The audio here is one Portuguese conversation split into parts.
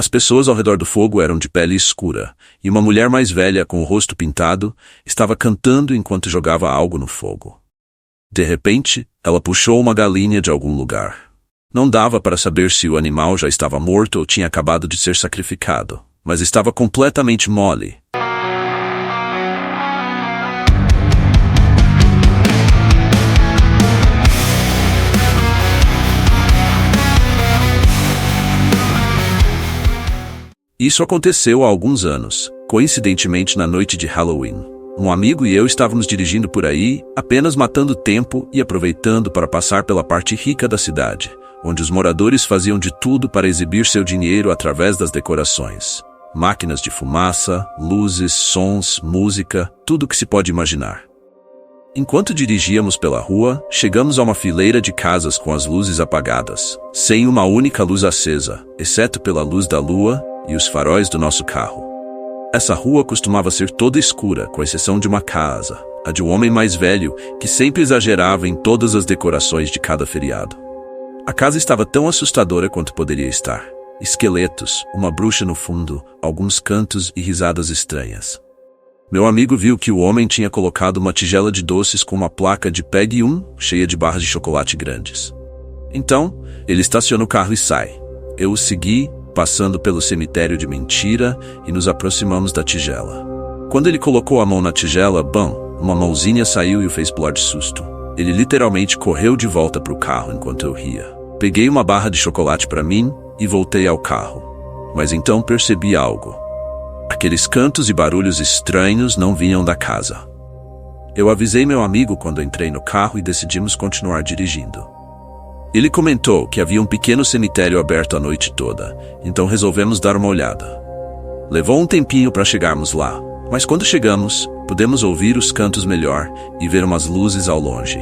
As pessoas ao redor do fogo eram de pele escura, e uma mulher mais velha, com o rosto pintado, estava cantando enquanto jogava algo no fogo. De repente, ela puxou uma galinha de algum lugar. Não dava para saber se o animal já estava morto ou tinha acabado de ser sacrificado, mas estava completamente mole. Isso aconteceu há alguns anos, coincidentemente na noite de Halloween. Um amigo e eu estávamos dirigindo por aí, apenas matando tempo e aproveitando para passar pela parte rica da cidade, onde os moradores faziam de tudo para exibir seu dinheiro através das decorações. Máquinas de fumaça, luzes, sons, música, tudo o que se pode imaginar. Enquanto dirigíamos pela rua, chegamos a uma fileira de casas com as luzes apagadas, sem uma única luz acesa, exceto pela luz da lua e os faróis do nosso carro. Essa rua costumava ser toda escura, com exceção de uma casa, a de um homem mais velho, que sempre exagerava em todas as decorações de cada feriado. A casa estava tão assustadora quanto poderia estar. Esqueletos, uma bruxa no fundo, alguns cantos e risadas estranhas. Meu amigo viu que o homem tinha colocado uma tigela de doces com uma placa de Pegue 1, cheia de barras de chocolate grandes. Então, ele estaciona o carro e sai. Eu o segui, passando pelo cemitério de mentira, e nos aproximamos da tigela. Quando ele colocou a mão na tigela, bam, uma mãozinha saiu e o fez pular de susto. Ele literalmente correu de volta para o carro enquanto eu ria. Peguei uma barra de chocolate para mim e voltei ao carro. Mas então percebi algo. Aqueles cantos e barulhos estranhos não vinham da casa. Eu avisei meu amigo quando entrei no carro e decidimos continuar dirigindo. Ele comentou que havia um pequeno cemitério aberto a noite toda, então resolvemos dar uma olhada. Levou um tempinho para chegarmos lá, mas quando chegamos, pudemos ouvir os cantos melhor e ver umas luzes ao longe.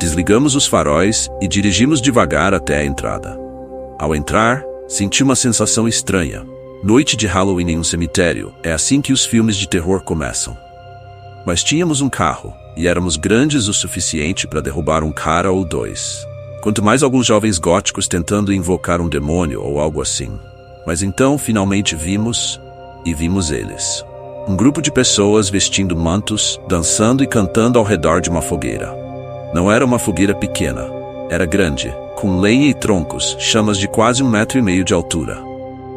Desligamos os faróis e dirigimos devagar até a entrada. Ao entrar, senti uma sensação estranha. Noite de Halloween em um cemitério, é assim que os filmes de terror começam. Mas tínhamos um carro, e éramos grandes o suficiente para derrubar um cara ou dois. Quanto mais alguns jovens góticos tentando invocar um demônio ou algo assim. Mas então, finalmente vimos eles. Um grupo de pessoas vestindo mantos, dançando e cantando ao redor de uma fogueira. Não era uma fogueira pequena, era grande, com lenha e troncos, chamas de quase 1,5 metro de altura.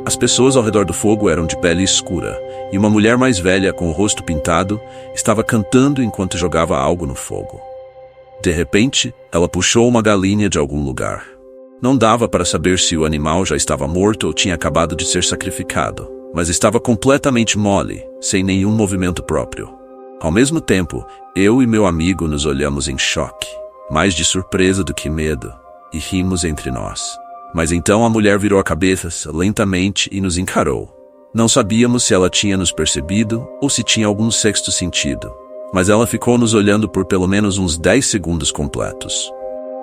As pessoas ao redor do fogo eram de pele escura, e uma mulher mais velha com o rosto pintado estava cantando enquanto jogava algo no fogo. De repente, ela puxou uma galinha de algum lugar. Não dava para saber se o animal já estava morto ou tinha acabado de ser sacrificado, mas estava completamente mole, sem nenhum movimento próprio. Ao mesmo tempo, eu e meu amigo nos olhamos em choque, mais de surpresa do que medo, e rimos entre nós. Mas então a mulher virou a cabeça lentamente e nos encarou. Não sabíamos se ela tinha nos percebido ou se tinha algum sexto sentido, mas ela ficou nos olhando por pelo menos uns 10 segundos completos.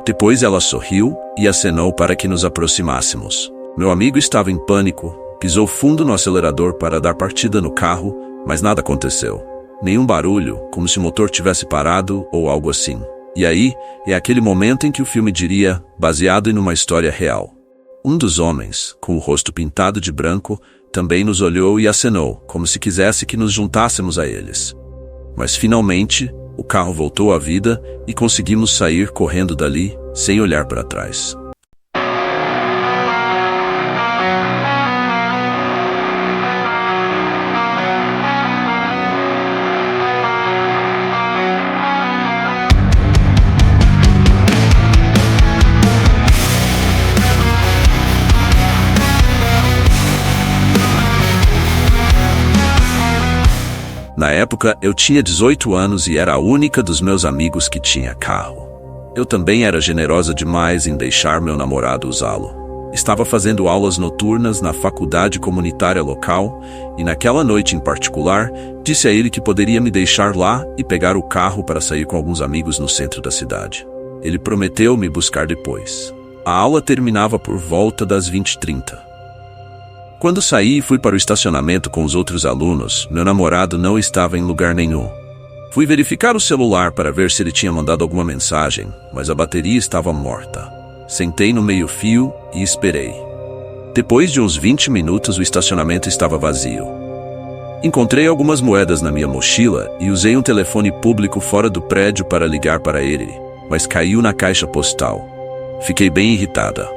Depois ela sorriu e acenou para que nos aproximássemos. Meu amigo estava em pânico, pisou fundo no acelerador para dar partida no carro, mas nada aconteceu. Nenhum barulho, como se o motor tivesse parado ou algo assim. E aí, é aquele momento em que o filme diria, baseado em uma história real. Um dos homens, com o rosto pintado de branco, também nos olhou e acenou, como se quisesse que nos juntássemos a eles. Mas finalmente, o carro voltou à vida e conseguimos sair correndo dali, sem olhar para trás. Na época, eu tinha 18 anos e era a única dos meus amigos que tinha carro. Eu também era generosa demais em deixar meu namorado usá-lo. Estava fazendo aulas noturnas na faculdade comunitária local e naquela noite em particular, disse a ele que poderia me deixar lá e pegar o carro para sair com alguns amigos no centro da cidade. Ele prometeu me buscar depois. A aula terminava por volta das 20h30. Quando saí e fui para o estacionamento com os outros alunos, meu namorado não estava em lugar nenhum. Fui verificar o celular para ver se ele tinha mandado alguma mensagem, mas a bateria estava morta. Sentei no meio-fio e esperei. Depois de uns 20 minutos, o estacionamento estava vazio. Encontrei algumas moedas na minha mochila e usei um telefone público fora do prédio para ligar para ele, mas caiu na caixa postal. Fiquei bem irritada.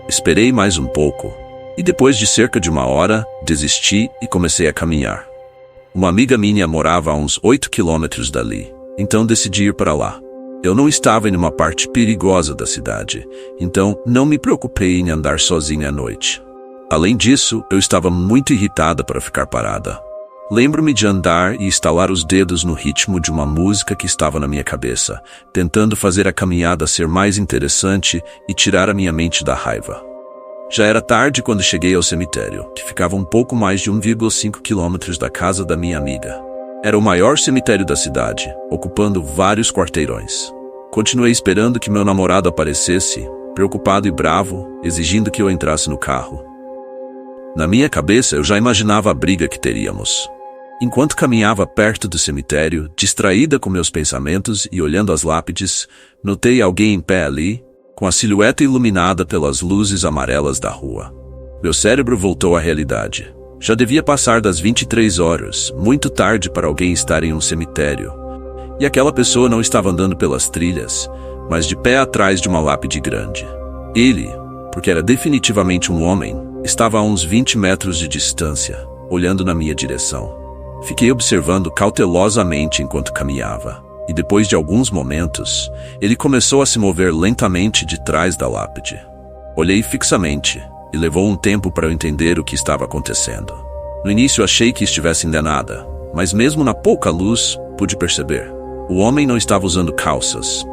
Esperei mais um pouco, e depois de cerca de 1 hora, desisti e comecei a caminhar. Uma amiga minha morava a uns 8 quilômetros dali, então decidi ir para lá. Eu não estava em uma parte perigosa da cidade, então não me preocupei em andar sozinha à noite. Além disso, eu estava muito irritada para ficar parada. Lembro-me de andar e estalar os dedos no ritmo de uma música que estava na minha cabeça, tentando fazer a caminhada ser mais interessante e tirar a minha mente da raiva. Já era tarde quando cheguei ao cemitério, que ficava um pouco mais de 1,5 quilômetros da casa da minha amiga. Era o maior cemitério da cidade, ocupando vários quarteirões. Continuei esperando que meu namorado aparecesse, preocupado e bravo, exigindo que eu entrasse no carro. Na minha cabeça, eu já imaginava a briga que teríamos. Enquanto caminhava perto do cemitério, distraída com meus pensamentos e olhando as lápides, notei alguém em pé ali, com a silhueta iluminada pelas luzes amarelas da rua. Meu cérebro voltou à realidade. Já devia passar das 23 horas, muito tarde para alguém estar em um cemitério. E aquela pessoa não estava andando pelas trilhas, mas de pé atrás de uma lápide grande. Ele, porque era definitivamente um homem, estava a uns 20 metros de distância, olhando na minha direção. Fiquei observando cautelosamente enquanto caminhava, e depois de alguns momentos, ele começou a se mover lentamente de trás da lápide. Olhei fixamente, e levou um tempo para eu entender o que estava acontecendo. No início achei que estivesse enganada, mas mesmo na pouca luz, pude perceber. O homem não estava usando calças.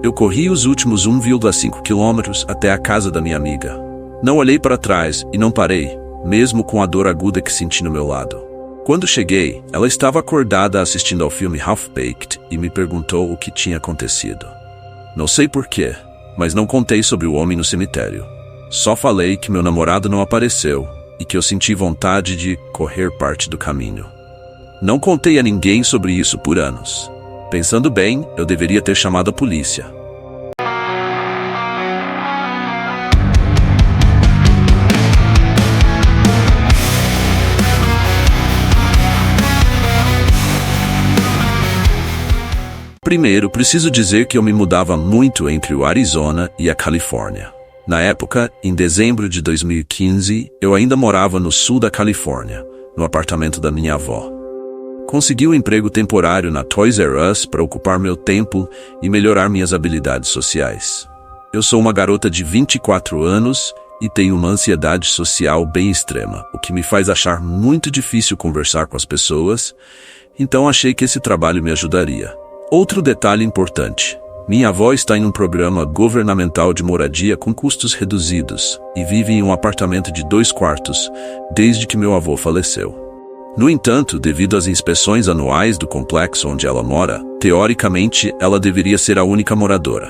Eu corri os últimos 1,5 quilômetros até a casa da minha amiga. Não olhei para trás e não parei, mesmo com a dor aguda que senti no meu lado. Quando cheguei, ela estava acordada assistindo ao filme Half-Baked e me perguntou o que tinha acontecido. Não sei porquê, mas não contei sobre o homem no cemitério. Só falei que meu namorado não apareceu e que eu senti vontade de correr parte do caminho. Não contei a ninguém sobre isso por anos. Pensando bem, eu deveria ter chamado a polícia. Primeiro, preciso dizer que eu me mudava muito entre o Arizona e a Califórnia. Na época, em dezembro de 2015, eu ainda morava no sul da Califórnia, no apartamento da minha avó. Consegui um emprego temporário na Toys R Us para ocupar meu tempo e melhorar minhas habilidades sociais. Eu sou uma garota de 24 anos e tenho uma ansiedade social bem extrema, o que me faz achar muito difícil conversar com as pessoas, então achei que esse trabalho me ajudaria. Outro detalhe importante. Minha avó está em um programa governamental de moradia com custos reduzidos e vive em um apartamento de 2 quartos desde que meu avô faleceu. No entanto, devido às inspeções anuais do complexo onde ela mora, teoricamente ela deveria ser a única moradora.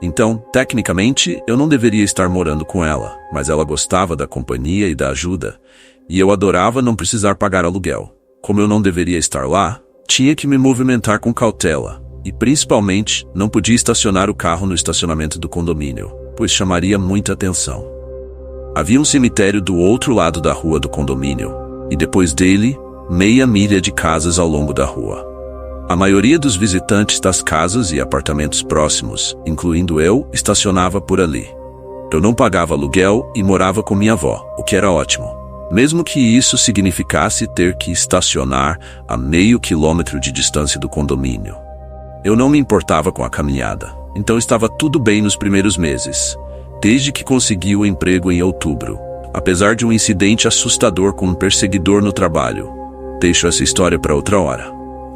Então, tecnicamente, eu não deveria estar morando com ela, mas ela gostava da companhia e da ajuda, e eu adorava não precisar pagar aluguel. Como eu não deveria estar lá, tinha que me movimentar com cautela, e principalmente não podia estacionar o carro no estacionamento do condomínio, pois chamaria muita atenção. Havia um cemitério do outro lado da rua do condomínio, e depois dele, meia milha de casas ao longo da rua. A maioria dos visitantes das casas e apartamentos próximos, incluindo eu, estacionava por ali. Eu não pagava aluguel e morava com minha avó, o que era ótimo. Mesmo que isso significasse ter que estacionar a meio quilômetro de distância do condomínio. Eu não me importava com a caminhada, então estava tudo bem nos primeiros meses, desde que consegui o emprego em outubro, apesar de um incidente assustador com um perseguidor no trabalho. Deixo essa história para outra hora.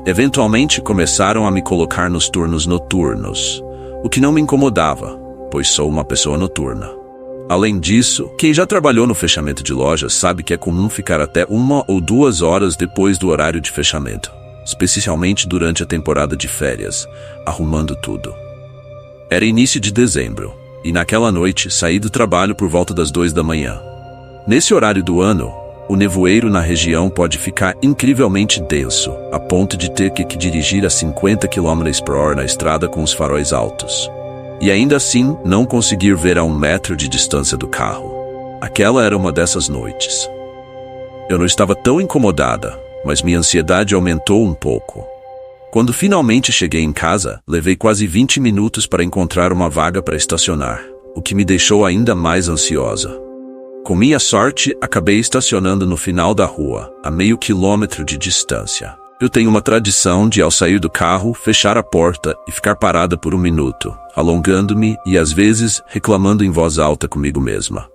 Eventualmente começaram a me colocar nos turnos noturnos, o que não me incomodava, pois sou uma pessoa noturna. Além disso, quem já trabalhou no fechamento de lojas sabe que é comum ficar até 1 ou 2 horas depois do horário de fechamento, especialmente durante a temporada de férias, arrumando tudo. Era início de dezembro, e naquela noite saí do trabalho por volta das 2 da manhã. Nesse horário do ano, o nevoeiro na região pode ficar incrivelmente denso, a ponto de ter que dirigir a 50 km/h na estrada com os faróis altos. E ainda assim, não conseguir ver a 1 metro de distância do carro. Aquela era uma dessas noites. Eu não estava tão incomodada, mas minha ansiedade aumentou um pouco. Quando finalmente cheguei em casa, levei quase 20 minutos para encontrar uma vaga para estacionar, o que me deixou ainda mais ansiosa. Com minha sorte, acabei estacionando no final da rua, a meio quilômetro de distância. Eu tenho uma tradição de, ao sair do carro, fechar a porta e ficar parada por um minuto, alongando-me e, às vezes, reclamando em voz alta comigo mesma.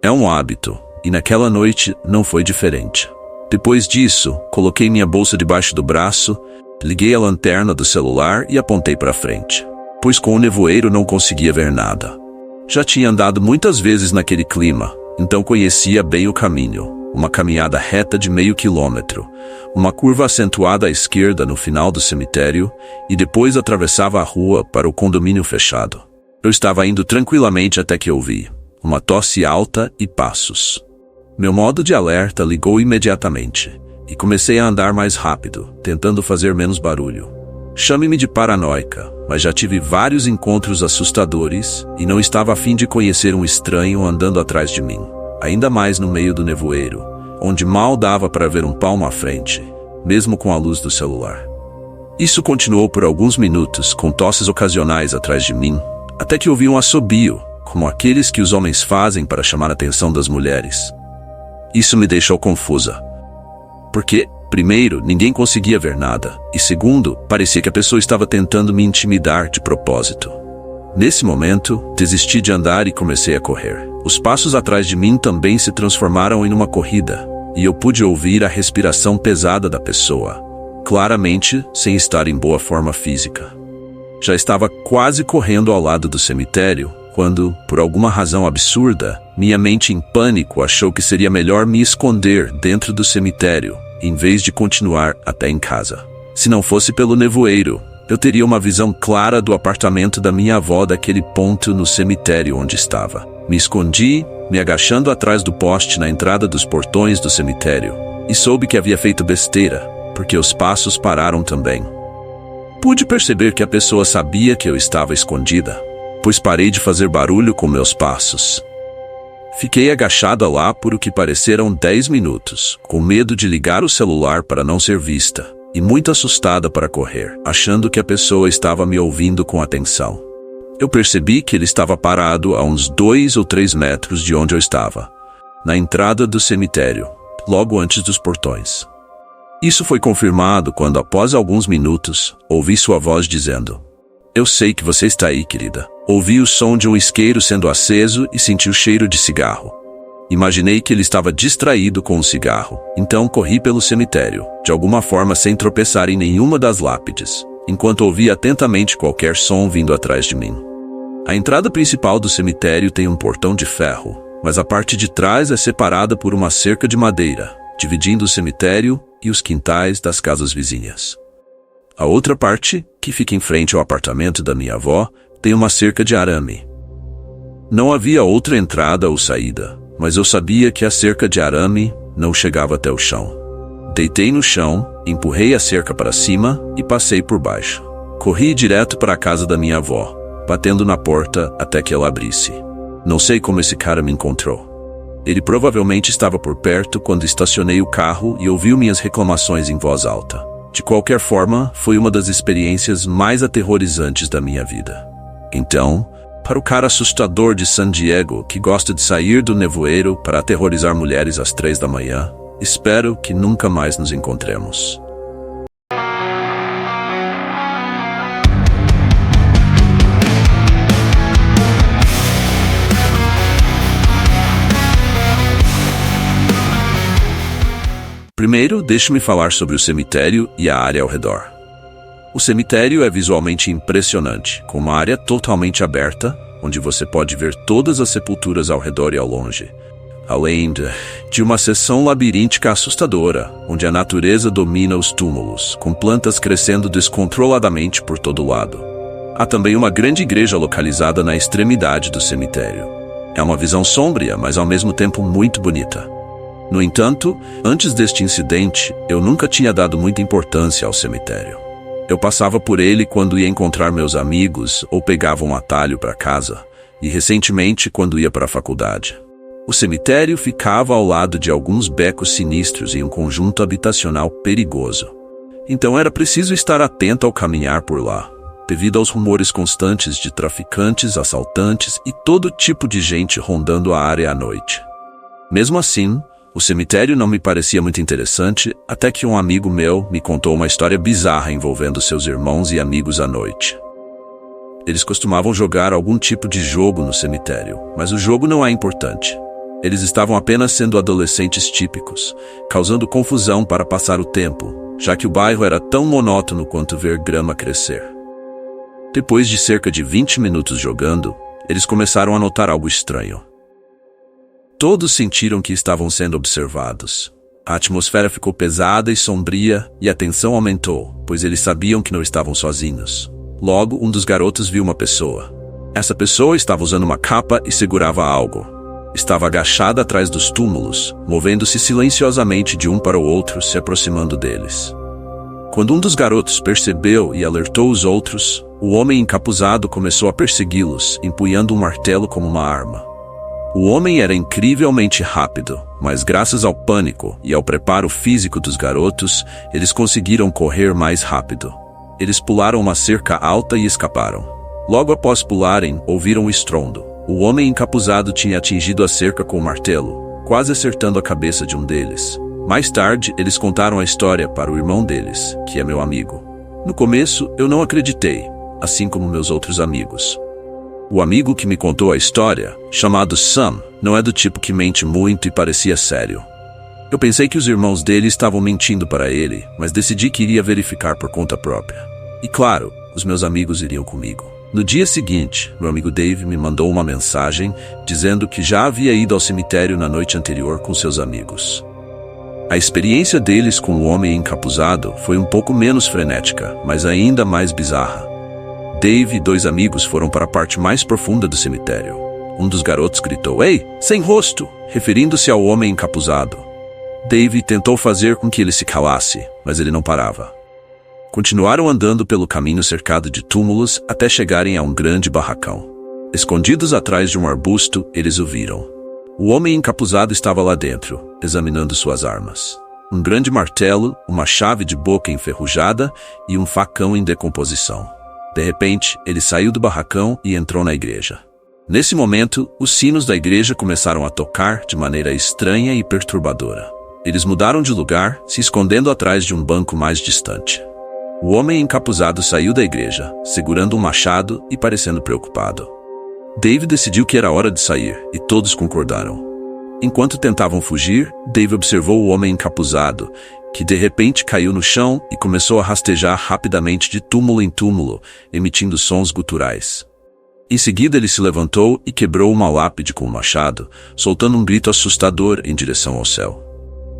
É um hábito, e naquela noite não foi diferente. Depois disso, coloquei minha bolsa debaixo do braço, liguei a lanterna do celular e apontei para frente, pois com o nevoeiro não conseguia ver nada. Já tinha andado muitas vezes naquele clima, então conhecia bem o caminho. Uma caminhada reta de meio quilômetro, uma curva acentuada à esquerda no final do cemitério e depois atravessava a rua para o condomínio fechado. Eu estava indo tranquilamente até que ouvi uma tosse alta e passos. Meu modo de alerta ligou imediatamente e comecei a andar mais rápido, tentando fazer menos barulho. Chame-me de paranoica, mas já tive vários encontros assustadores e não estava a fim de conhecer um estranho andando atrás de mim. Ainda mais no meio do nevoeiro, onde mal dava para ver um palmo à frente, mesmo com a luz do celular. Isso continuou por alguns minutos, com tosses ocasionais atrás de mim, até que ouvi um assobio, como aqueles que os homens fazem para chamar a atenção das mulheres. Isso me deixou confusa. Porque, primeiro, ninguém conseguia ver nada, e segundo, parecia que a pessoa estava tentando me intimidar de propósito. Nesse momento, desisti de andar e comecei a correr. Os passos atrás de mim também se transformaram em uma corrida, e eu pude ouvir a respiração pesada da pessoa, claramente sem estar em boa forma física. Já estava quase correndo ao lado do cemitério, quando, por alguma razão absurda, minha mente em pânico achou que seria melhor me esconder dentro do cemitério, em vez de continuar até em casa. Se não fosse pelo nevoeiro, eu teria uma visão clara do apartamento da minha avó daquele ponto no cemitério onde estava. Me escondi, me agachando atrás do poste na entrada dos portões do cemitério, e soube que havia feito besteira, porque os passos pararam também. Pude perceber que a pessoa sabia que eu estava escondida, pois parei de fazer barulho com meus passos. Fiquei agachada lá por o que pareceram 10 minutos, com medo de ligar o celular para não ser vista, e muito assustada para correr, achando que a pessoa estava me ouvindo com atenção. Eu percebi que ele estava parado a uns 2 ou 3 metros de onde eu estava, na entrada do cemitério, logo antes dos portões. Isso foi confirmado quando, após alguns minutos, ouvi sua voz dizendo: "Eu sei que você está aí, querida." Ouvi o som de um isqueiro sendo aceso e senti o cheiro de cigarro. Imaginei que ele estava distraído com um cigarro, então corri pelo cemitério, de alguma forma sem tropeçar em nenhuma das lápides, enquanto ouvia atentamente qualquer som vindo atrás de mim. A entrada principal do cemitério tem um portão de ferro, mas a parte de trás é separada por uma cerca de madeira, dividindo o cemitério e os quintais das casas vizinhas. A outra parte, que fica em frente ao apartamento da minha avó, tem uma cerca de arame. Não havia outra entrada ou saída, mas eu sabia que a cerca de arame não chegava até o chão. Deitei no chão, empurrei a cerca para cima e passei por baixo. Corri direto para a casa da minha avó, batendo na porta até que ela abrisse. Não sei como esse cara me encontrou. Ele provavelmente estava por perto quando estacionei o carro e ouviu minhas reclamações em voz alta. De qualquer forma, foi uma das experiências mais aterrorizantes da minha vida. Então, para o cara assustador de San Diego que gosta de sair do nevoeiro para aterrorizar mulheres às 3 da manhã, espero que nunca mais nos encontremos. Primeiro, deixe-me falar sobre o cemitério e a área ao redor. O cemitério é visualmente impressionante, com uma área totalmente aberta, onde você pode ver todas as sepulturas ao redor e ao longe, além de uma seção labiríntica assustadora, onde a natureza domina os túmulos, com plantas crescendo descontroladamente por todo lado. Há também uma grande igreja localizada na extremidade do cemitério. É uma visão sombria, mas ao mesmo tempo muito bonita. No entanto, antes deste incidente, eu nunca tinha dado muita importância ao cemitério. Eu passava por ele quando ia encontrar meus amigos ou pegava um atalho para casa, e recentemente quando ia para a faculdade. O cemitério ficava ao lado de alguns becos sinistros em um conjunto habitacional perigoso. Então era preciso estar atento ao caminhar por lá, devido aos rumores constantes de traficantes, assaltantes e todo tipo de gente rondando a área à noite. Mesmo assim, o cemitério não me parecia muito interessante, até que um amigo meu me contou uma história bizarra envolvendo seus irmãos e amigos à noite. Eles costumavam jogar algum tipo de jogo no cemitério, mas o jogo não é importante. Eles estavam apenas sendo adolescentes típicos, causando confusão para passar o tempo, já que o bairro era tão monótono quanto ver grama crescer. Depois de cerca de 20 minutos jogando, eles começaram a notar algo estranho. Todos sentiram que estavam sendo observados. A atmosfera ficou pesada e sombria, e a tensão aumentou, pois eles sabiam que não estavam sozinhos. Logo, um dos garotos viu uma pessoa. Essa pessoa estava usando uma capa e segurava algo. Estava agachada atrás dos túmulos, movendo-se silenciosamente de um para o outro, se aproximando deles. Quando um dos garotos percebeu e alertou os outros, o homem encapuzado começou a persegui-los, empunhando um martelo como uma arma. O homem era incrivelmente rápido, mas graças ao pânico e ao preparo físico dos garotos, eles conseguiram correr mais rápido. Eles pularam uma cerca alta e escaparam. Logo após pularem, ouviram o estrondo. O homem encapuzado tinha atingido a cerca com o martelo, quase acertando a cabeça de um deles. Mais tarde, eles contaram a história para o irmão deles, que é meu amigo. No começo, eu não acreditei, assim como meus outros amigos. O amigo que me contou a história, chamado Sam, não é do tipo que mente muito e parecia sério. Eu pensei que os irmãos dele estavam mentindo para ele, mas decidi que iria verificar por conta própria. E claro, os meus amigos iriam comigo. No dia seguinte, meu amigo Dave me mandou uma mensagem dizendo que já havia ido ao cemitério na noite anterior com seus amigos. A experiência deles com o homem encapuzado foi um pouco menos frenética, mas ainda mais bizarra. Dave e 2 amigos foram para a parte mais profunda do cemitério. Um dos garotos gritou, "Ei, sem rosto!", referindo-se ao homem encapuzado. Dave tentou fazer com que ele se calasse, mas ele não parava. Continuaram andando pelo caminho cercado de túmulos até chegarem a um grande barracão. Escondidos atrás de um arbusto, eles o viram. O homem encapuzado estava lá dentro, examinando suas armas. Um grande martelo, uma chave de boca enferrujada e um facão em decomposição. De repente, ele saiu do barracão e entrou na igreja. Nesse momento, os sinos da igreja começaram a tocar de maneira estranha e perturbadora. Eles mudaram de lugar, se escondendo atrás de um banco mais distante. O homem encapuzado saiu da igreja, segurando um machado e parecendo preocupado. Dave decidiu que era hora de sair, e todos concordaram. Enquanto tentavam fugir, Dave observou o homem encapuzado, que de repente caiu no chão e começou a rastejar rapidamente de túmulo em túmulo, emitindo sons guturais. Em seguida ele se levantou e quebrou uma lápide com o machado, soltando um grito assustador em direção ao céu.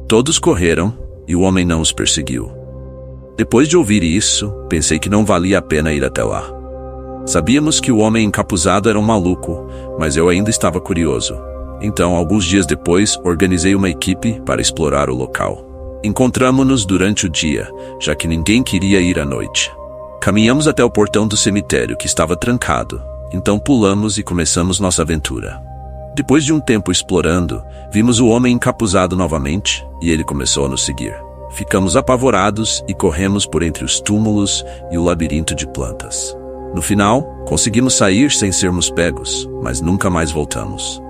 Todos correram, e o homem não os perseguiu. Depois de ouvir isso, pensei que não valia a pena ir até lá. Sabíamos que o homem encapuzado era um maluco, mas eu ainda estava curioso. Então, alguns dias depois, organizei uma equipe para explorar o local. Encontramo-nos durante o dia, já que ninguém queria ir à noite. Caminhamos até o portão do cemitério, que estava trancado. Então pulamos e começamos nossa aventura. Depois de um tempo explorando, vimos o homem encapuzado novamente, e ele começou a nos seguir. Ficamos apavorados e corremos por entre os túmulos e o labirinto de plantas. No final, conseguimos sair sem sermos pegos, mas nunca mais voltamos.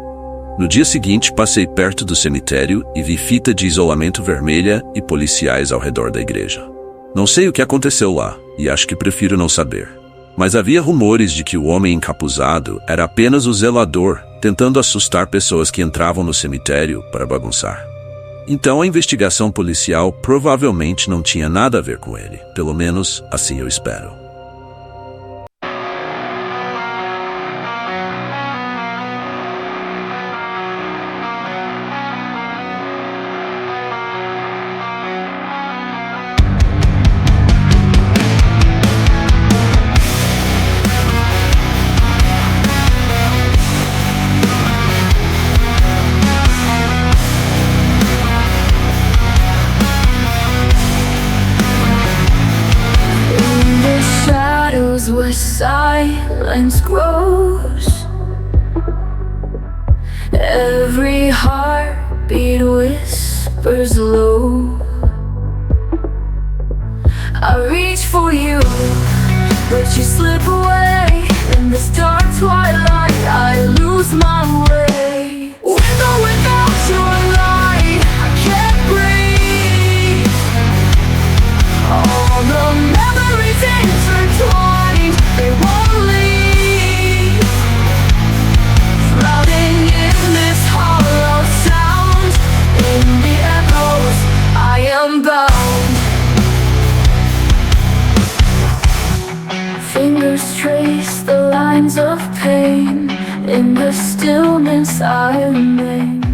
No dia seguinte, passei perto do cemitério e vi fita de isolamento vermelha e policiais ao redor da igreja. Não sei o que aconteceu lá, e acho que prefiro não saber. Mas havia rumores de que o homem encapuzado era apenas o zelador, tentando assustar pessoas que entravam no cemitério para bagunçar. Então a investigação policial provavelmente não tinha nada a ver com ele. Pelo menos, assim eu espero. Where silence grows, every you, but you slip away. In this dark twilight, I lose my way. With or without your light, I can't breathe. All the memories intertwined, they won't leave. Drowning in this hollow sound, in the echoes, I am bound. Fingers trace the lines of pain. In the stillness I remain.